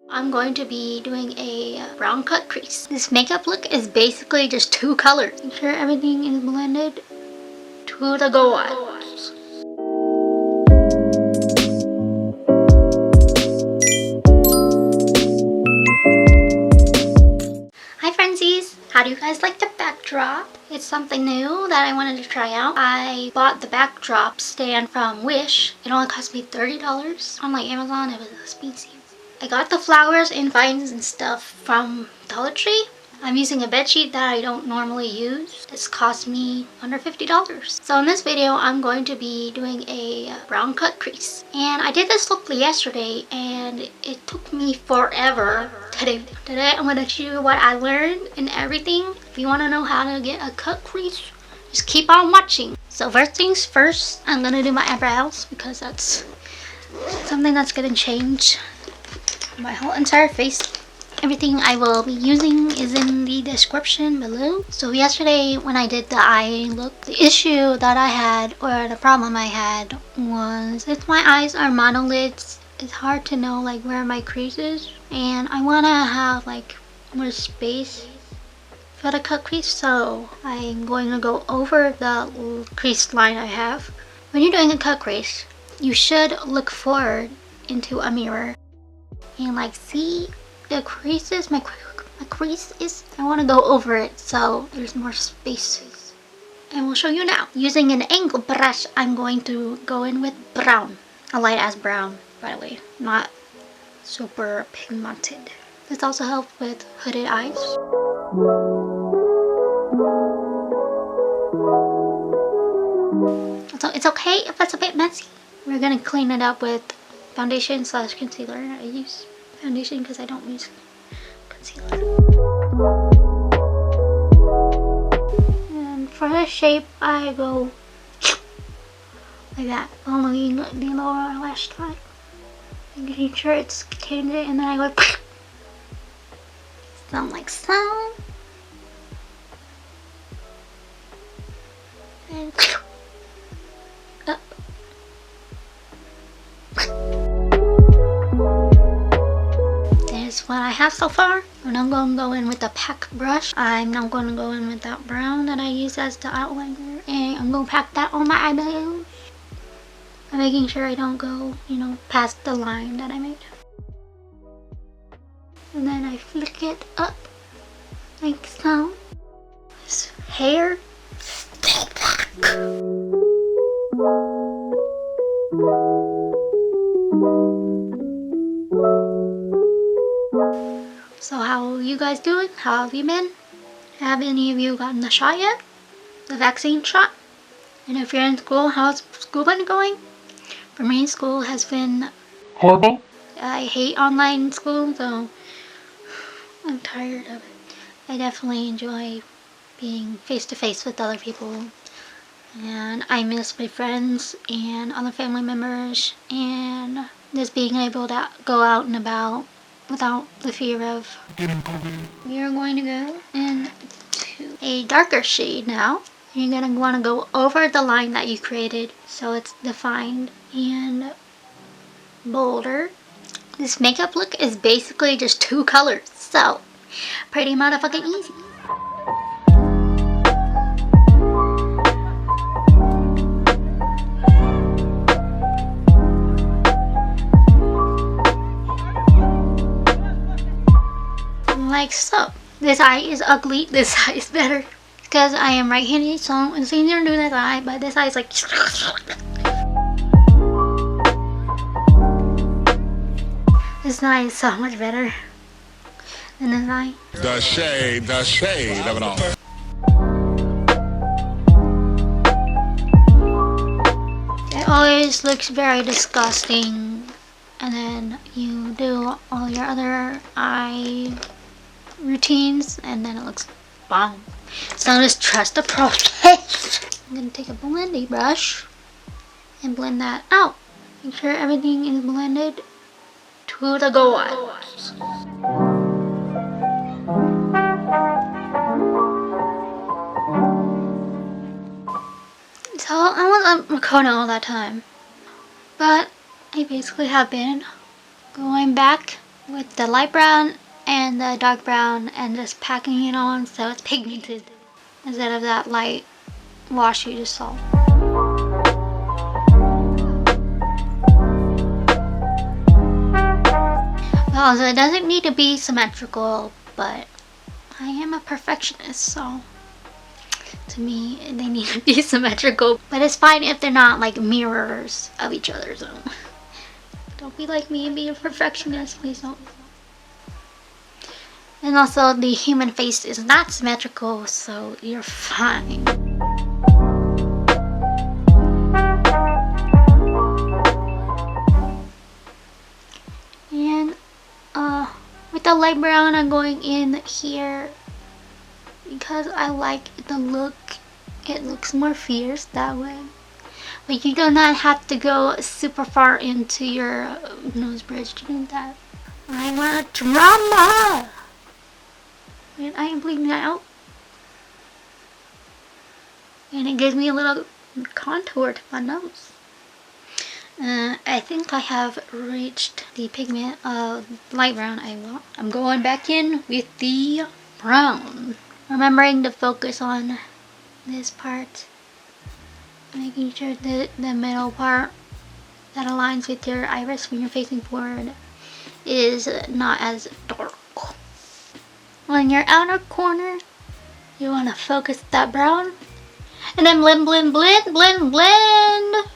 I'm going to be doing a brown cut crease. This makeup look is basically just two colors. Make sure everything is blended to the gods. Hi Frenzies! How do you guys like the backdrop? It's something new that I wanted to try out. I bought the backdrop stand from Wish. It only cost me $30. On like Amazon, it was expensive. I got the flowers and vines and stuff from Dollar Tree. I'm using a bedsheet that I don't normally use. This cost me under $50. So in this video, I'm going to be doing a brown cut crease. And I did this look yesterday and it took me forever. Today I'm going to show you what I learned and everything. If you want to know how to get a cut crease, just keep on watching. So first things first, I'm going to do my eyebrows because that's something that's going to change my whole entire face. Everything I will be using is in the description below. So yesterday when I did the eye look, the issue that I had, or the problem I had, was if my eyes are monolids, it's hard to know like where my crease is, and I want to have like more space for the cut crease, so I'm going to go over the crease line I have. When you're doing a cut crease, you should look forward into a mirror and like see the creases. My crease is, I want to go over it so there's more space. And we'll show you now. Using an angle brush, I'm going to go in with brown. A light as brown, by the way, not super pigmented. This also helps with hooded eyes. So it's okay if it's a bit messy. We're gonna clean it up with foundation slash concealer. I use foundation because I don't use concealer. And for the shape, I go like that, following the lower lash line, making sure it's candid, and then I go something like so. And up. There's what I have so far. And I'm going to go in with a pack brush. I'm not going to go in with that brown that I use as the outliner, and I'm going to pack that on my eyebrows. I'm making sure I don't go, past the line that I made. And then I flick it up like so. This hair. So how are you guys doing? How have you been? Have any of you gotten the shot yet? The vaccine shot? And if you're in school, how's school been going? For me, school has been horrible. I hate online school, so I'm tired of it. I definitely enjoy being face to face with other people, and I miss my friends and other family members, and just being able to go out and about without the fear of getting COVID. We are going to go into a darker shade now. You're going to want to go over the line that you created so it's defined and bolder. This makeup look is basically just two colors, so pretty motherfucking easy. Like so. This eye is ugly, this eye is better. Because I am right-handed, so it's easier to do this eye, but this eye is like... This eye is so much better than this eye. The shade of it all. It always looks very disgusting, and then you do all your other eye routines, and then it looks bomb. So just trust the process. I'm gonna take a blending brush and blend that out. Make sure everything is blended to the gods. So I was on Makona all that time, but I basically have been going back with the light brown and the dark brown and just packing it on so it's pigmented instead of that light wash you just saw. Also, it doesn't need to be symmetrical, but I am a perfectionist, so to me they need to be symmetrical. But it's fine if they're not like mirrors of each other, so don't be like me and be a perfectionist, please don't. And also the human face is not symmetrical, so you're fine. And with the light brown, I'm going in here because I like the look. It looks more fierce that way. But you do not have to go super far into your nose bridge to do that. I want drama! And I am bleeding out. And it gives me a little contour to my nose. I think I have reached the pigment of light brown I want. I'm going back in with the brown. Remembering to focus on this part. Making sure that the middle part that aligns with your iris when you're facing forward is not as dark. On your outer corner, you want to focus that brown. And then blend, blend, blend, blend, blend.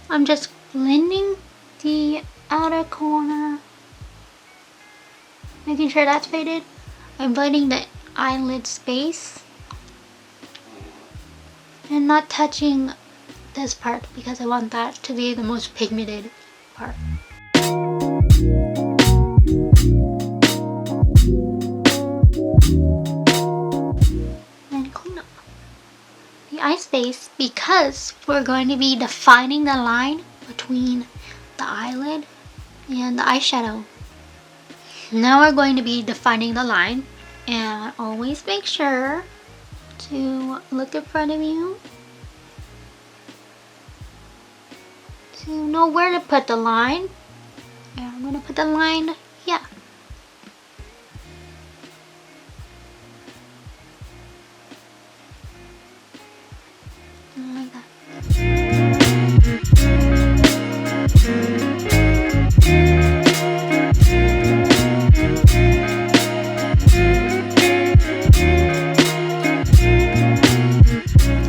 I'm just blending the outer corner. Making sure that's faded. I'm blending the eyelid space. And not touching this part because I want that to be the most pigmented part. And clean up the eye space because we're going to be defining the line between the eyelid and the eyeshadow. Now we're going to be defining the line, and always make sure to look in front of you to know where to put the line. And I'm gonna put the line here. Like that.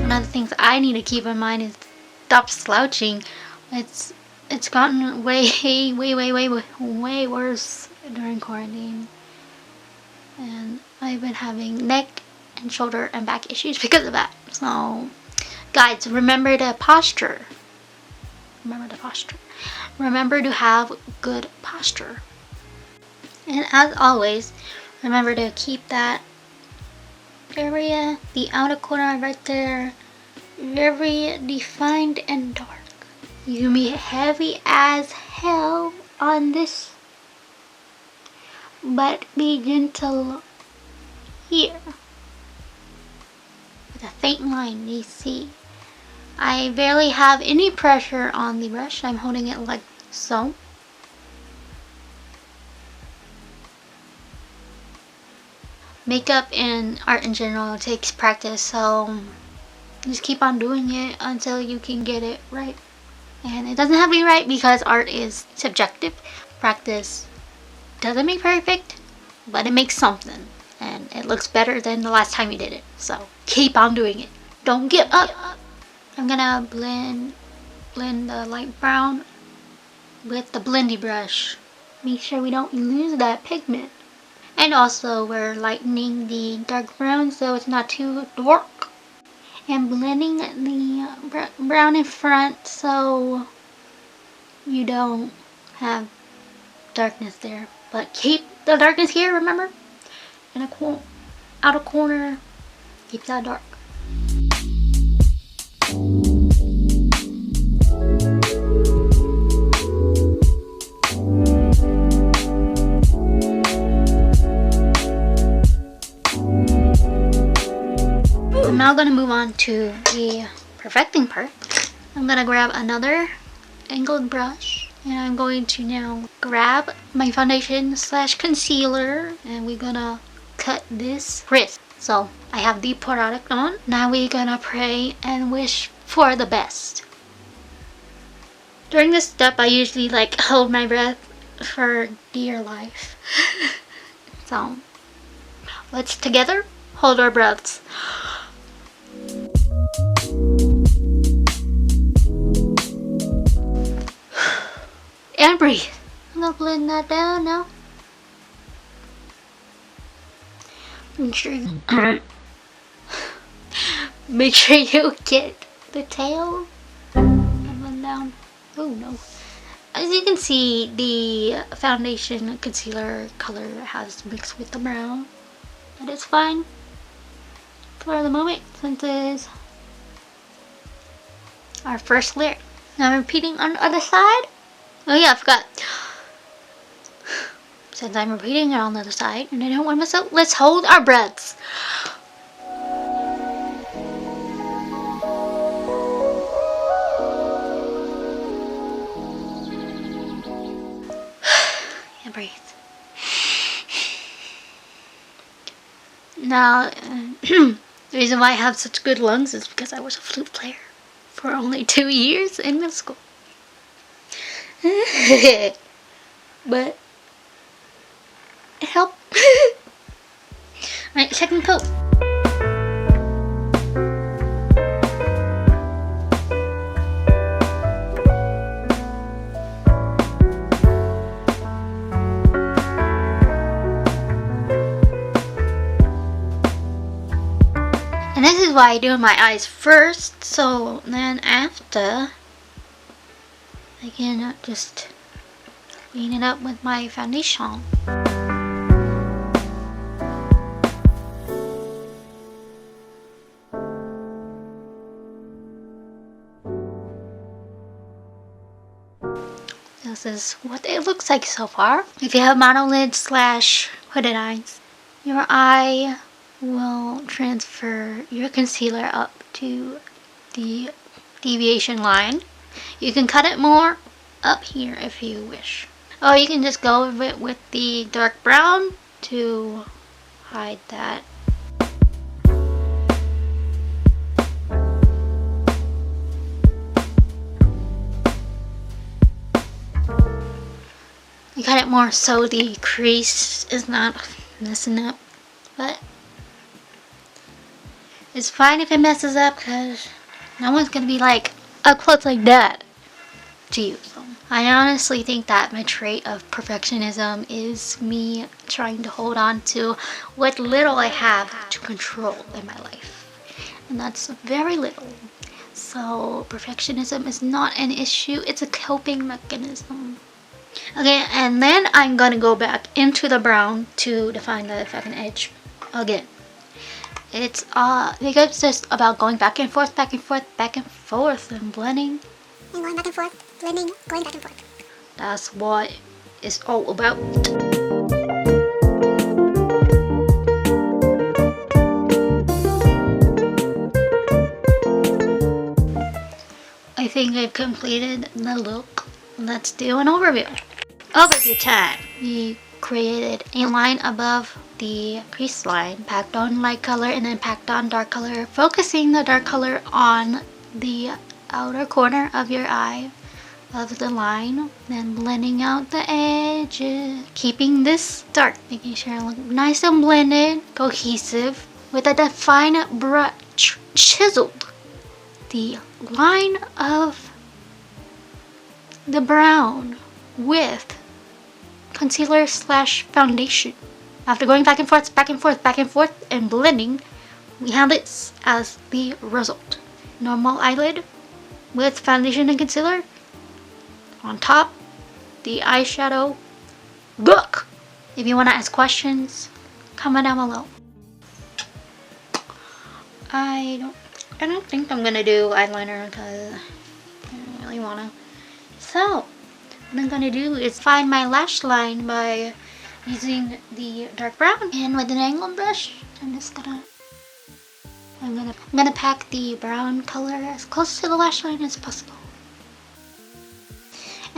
One of the things I need to keep in mind is stop slouching. It's gotten way worse during quarantine, and I've been having neck and shoulder and back issues because of that. So guys, remember the posture. Remember to have good posture. And as always, remember to keep that area, the outer corner right there, very defined and dark. You can be heavy as hell on this, but be gentle here with a faint line. You see, I barely have any pressure on the brush. I'm holding it like so. Makeup and art in general takes practice, so just keep on doing it until you can get it right. And it doesn't have to be right because art is subjective. Practice doesn't make perfect, but it makes something. And it looks better than the last time you did it. So keep on doing it. Don't give up. I'm gonna blend the light brown with the blendy brush. Make sure we don't lose that pigment. And also we're lightening the dark brown so it's not too dark. And blending the brown in front so you don't have darkness there, but keep the darkness here, remember? In a outer corner, keep that dark. I'm now going to move on to the perfecting part. I'm going to grab another angled brush And I'm going to now grab my foundation slash concealer and we're gonna cut this crease. So I have the product on. Now we're gonna pray and wish for the best. During this step, I usually like hold my breath for dear life. So let's together hold our breaths. And breathe. I'm gonna blend that down now. Make sure you make sure you get the tail and blend down. Oh no. As you can see, the foundation concealer color has mixed with the brown. But it's fine for the moment since it's our first layer. Now I'm repeating on the other side. Oh yeah, I forgot. Since I'm repeating it on the other side and I don't want to mess up, let's hold our breaths. And breathe. Now, the reason why I have such good lungs is because I was a flute player for only 2 years in middle school. But it helped. Alright, second coat. And this is why I do my eyes first, so then after I can just clean it up with my foundation. This is what it looks like so far. If you have monolid slash hooded eyes, your eye will transfer your concealer up to the deviation line. You can cut it more up here if you wish. Or you can just go with it with the dark brown to hide that. You cut it more so the crease is not messing up, but it's fine if it messes up because no one's gonna be like up close like that to you. So I honestly think that my trait of perfectionism is me trying to hold on to what little I have to control in my life, and that's very little. So perfectionism is not an issue, it's a coping mechanism. Okay, and then I'm gonna go back into the brown to define the second edge again. It's because it's just about going back and forth, back and forth, back and forth, and blending. And going back and forth, blending, going back and forth. That's what it's all about. I think I've completed the look. Let's do an overview. Overview time. We created a line above the crease line, packed on light color and then packed on dark color, focusing the dark color on the outer corner of your eye of the line, then blending out the edges, keeping this dark, making sure it looks nice and blended, cohesive, with a defined brush, chiseled the line of the brown with concealer slash foundation. After going back and forth, back and forth, back and forth, and blending, we have this as the result. Normal eyelid with foundation and concealer. On top, the eyeshadow look. If you want to ask questions, comment down below. I don't think I'm gonna do eyeliner because I don't really wanna. So what I'm gonna do is find my lash line by using the dark brown, and with an angled brush I'm gonna pack the brown color as close to the lash line as possible.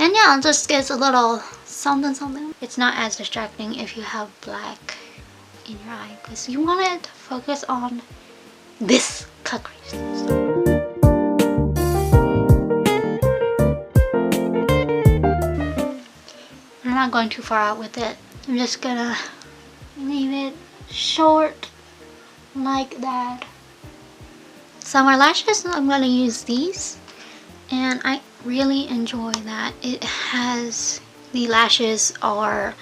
And yeah, it just gives a little something something. It's not as distracting if you have black in your eye, because you want it to focus on this cut crease. I'm not going too far out with it. I'm just gonna leave it short like that. Summer lashes, I'm gonna use these, and I really enjoy that it has, the lashes are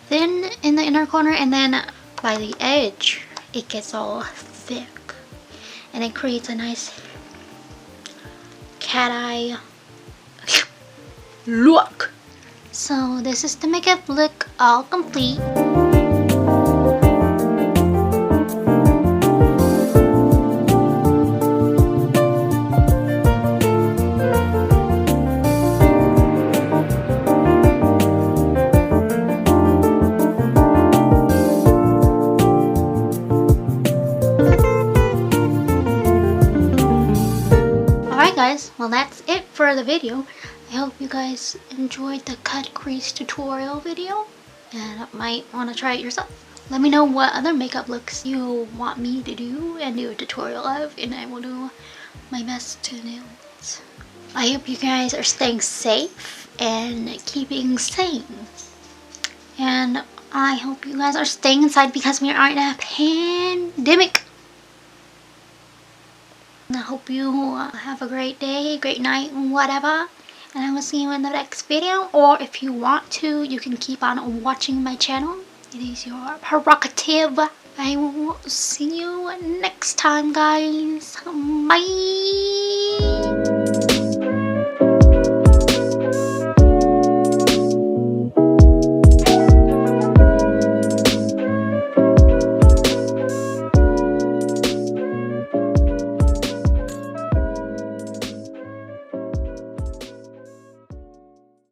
thin in the inner corner, and then by the edge it gets all thick, and it creates a nice cat eye look. So this is the makeup look all complete. Guys, well, that's it for the video. I hope you guys enjoyed the cut crease tutorial video and might want to try it yourself. Let me know what other makeup looks you want me to do and do a tutorial of, and I will do my best to do it. I hope you guys are staying safe and keeping sane, and I hope you guys are staying inside because we are in a pandemic. I hope you have a great day, great night, whatever. And I will see you in the next video. Or if you want to, you can keep on watching my channel. It is your prerogative. I will see you next time, guys. Bye.